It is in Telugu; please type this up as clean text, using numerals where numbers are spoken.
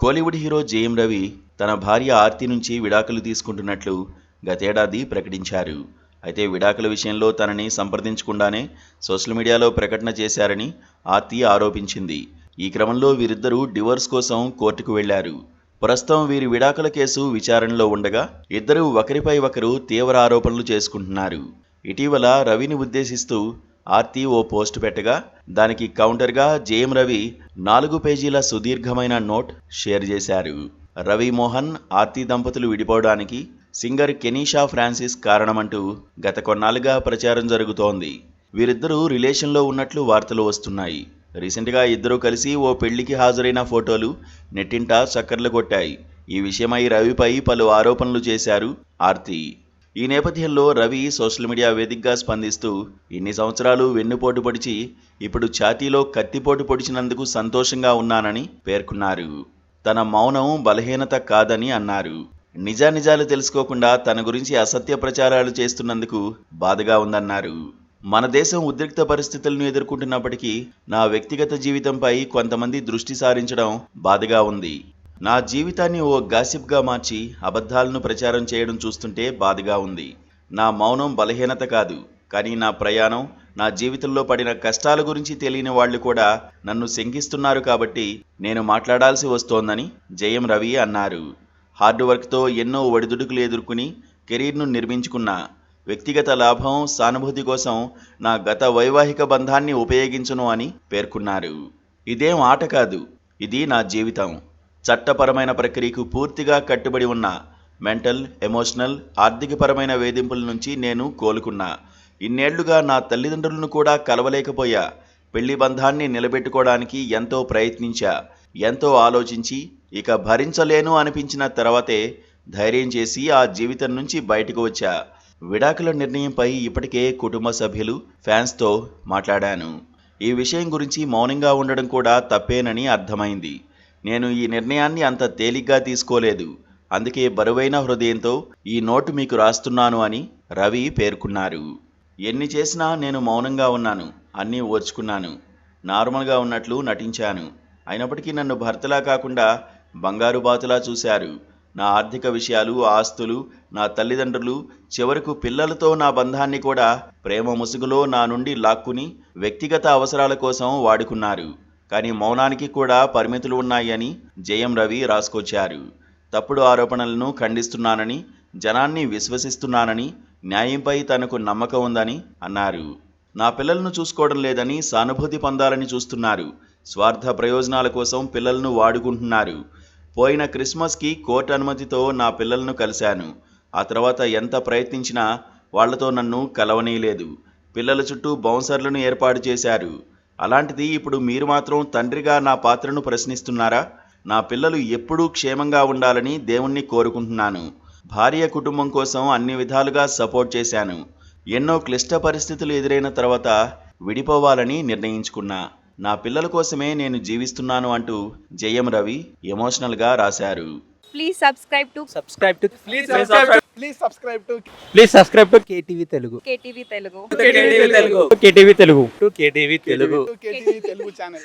కోలీవుడ్ హీరో జేఎం రవి తన భార్య ఆర్తి నుంచి విడాకులు తీసుకుంటున్నట్లు గతేడాది ప్రకటించారు. అయితే విడాకుల విషయంలో తనని సంప్రదించకుండానే సోషల్ మీడియాలో ప్రకటన చేశారని ఆర్తి ఆరోపించింది. ఈ క్రమంలో వీరిద్దరూ డివోర్స్ కోసం కోర్టుకు వెళ్లారు. ప్రస్తుతం వీరి విడాకుల కేసు విచారణలో ఉండగా ఇద్దరూ ఒకరిపై ఒకరు తీవ్ర ఆరోపణలు చేసుకుంటున్నారు. ఇటీవల రవిని ఉద్దేశిస్తూ ఆర్తి ఓ పోస్ట్ పెట్టగా దానికి కౌంటర్గా జేఎం రవి 4 పేజీల సుదీర్ఘమైన నోట్ షేర్ చేశారు. రవి మోహన్, ఆర్తి దంపతులు విడిపోవడానికి సింగర్ కెనీషా ఫ్రాన్సిస్ కారణమంటూ గత కొన్నాళ్లుగా ప్రచారం జరుగుతోంది. వీరిద్దరూ రిలేషన్లో ఉన్నట్లు వార్తలు వస్తున్నాయి. రీసెంట్గా ఇద్దరూ కలిసి ఓ పెళ్లికి హాజరైన ఫోటోలు నెట్టింట చక్కర్లు కొట్టాయి. ఈ విషయమై రవిపై పలు ఆరోపణలు చేశారు ఆర్తి. ఈ నేపథ్యంలో రవి సోషల్ మీడియా వేదికగా స్పందిస్తూ ఇన్ని సంవత్సరాలు వెన్నుపోటు పొడిచి ఇప్పుడు ఛాతీలో కత్తిపోటు పొడిచినందుకు సంతోషంగా ఉన్నానని పేర్కొన్నారు. తన మౌనం బలహీనత కాదని అన్నారు. నిజానిజాలు తెలుసుకోకుండా తన గురించి అసత్య ప్రచారాలు చేస్తున్నందుకు బాధగా ఉందన్నారు. మన దేశం ఉద్రిక్త పరిస్థితులను ఎదుర్కొంటున్నప్పటికీ నా వ్యక్తిగత జీవితంపై కొంతమంది దృష్టి సారించడం బాధగా ఉంది. నా జీవితాన్ని ఓ గాసిప్గా మార్చి అబద్ధాలను ప్రచారం చేయడం చూస్తుంటే బాధగా ఉంది. నా మౌనం బలహీనత కాదు, కానీ నా ప్రయాణం, నా జీవితంలో పడిన కష్టాల గురించి తెలియని వాళ్ళు కూడా నన్ను శంకిస్తున్నారు కాబట్టి నేను మాట్లాడాల్సి వస్తోందని జేఎం రవి అన్నారు. హార్డ్ వర్క్తో ఎన్నో ఒడిదుడుకులు ఎదుర్కొని కెరీర్ను నిర్మించుకున్నా. వ్యక్తిగత లాభం, సానుభూతి కోసం నా గత వైవాహిక బంధాన్ని ఉపయోగించను అని పేర్కొన్నారు. ఇదేం ఆట కాదు, ఇది నా జీవితం. చట్టపరమైన ప్రక్రియకు పూర్తిగా కట్టుబడి ఉన్న మెంటల్, ఎమోషనల్, ఆర్థికపరమైన వేధింపుల నుంచి నేను కోలుకున్నా. ఇన్నేళ్లుగా నా తల్లిదండ్రులను కూడా కలవలేకపోయా. పెళ్లి బంధాన్ని నిలబెట్టుకోవడానికి ఎంతో ప్రయత్నించా. ఎంతో ఆలోచించి ఇక భరించలేను అనిపించిన తర్వాతే ధైర్యం చేసి ఆ జీవితం నుంచి బయటకు వచ్చా. విడాకుల నిర్ణయంపై ఇప్పటికే కుటుంబ సభ్యులు, ఫ్యాన్స్తో మాట్లాడాను. ఈ విషయం గురించి మౌనంగా ఉండడం కూడా తప్పేనని అర్థమైంది. నేను ఈ నిర్ణయాన్ని అంత తేలిగ్గా తీసుకోలేదు. అందుకే బరువైన హృదయంతో ఈ నోటు మీకు రాస్తున్నాను అని రవి పేర్కొన్నారు. ఎన్ని చేసినా నేను మౌనంగా ఉన్నాను. అన్నీ ఓర్చుకున్నాను. నార్మల్గా ఉన్నట్లు నటించాను. అయినప్పటికీ నన్ను భర్తలా కాకుండా బంగారు బాతులా చూశారు. నా ఆర్థిక విషయాలు, ఆస్తులు, నా తల్లిదండ్రులు, చివరకు పిల్లలతో నా బంధాన్ని కూడా ప్రేమ ముసుగులో నా నుండి లాక్కుని వ్యక్తిగత అవసరాల కోసం వాడుకున్నారు. కానీ మౌనానికి కూడా పరిమితులు ఉన్నాయని జేఎం రవి రాసుకొచ్చారు. తప్పుడు ఆరోపణలను ఖండిస్తున్నానని, జనాన్ని విశ్వసిస్తున్నానని, న్యాయంపై తనకు నమ్మకం ఉందని అన్నారు. నా పిల్లలను చూసుకోవడం లేదని, సానుభూతి పొందాలని చూస్తున్నారు. స్వార్థ ప్రయోజనాల కోసం పిల్లలను వాడుకుంటున్నారు. పోయిన క్రిస్మస్కి కోర్టు అనుమతితో నా పిల్లలను కలిశాను. ఆ తర్వాత ఎంత ప్రయత్నించినా వాళ్లతో నన్ను కలవనీయలేదు. పిల్లల చుట్టూ బౌన్సర్లను ఏర్పాటు చేశారు. అలాంటిది ఇప్పుడు మీరు మాత్రం తండ్రిగా నా పాత్రను ప్రశ్నిస్తున్నారా? నా పిల్లలు ఎప్పుడూ క్షేమంగా ఉండాలని దేవుణ్ణి కోరుకుంటున్నాను. భార్య, కుటుంబం కోసం అన్ని విధాలుగా సపోర్ట్ చేశాను. ఎన్నో క్లిష్ట పరిస్థితులు ఎదురైన తర్వాత విడిపోవాలని నిర్ణయించుకున్నా. నా పిల్లల కోసమే నేను జీవిస్తున్నాను అంటూ జేఎం రవి ఎమోషనల్గా రాశారు. Please subscribe to KTV Telugu. KTV Telugu. KTV Telugu channel.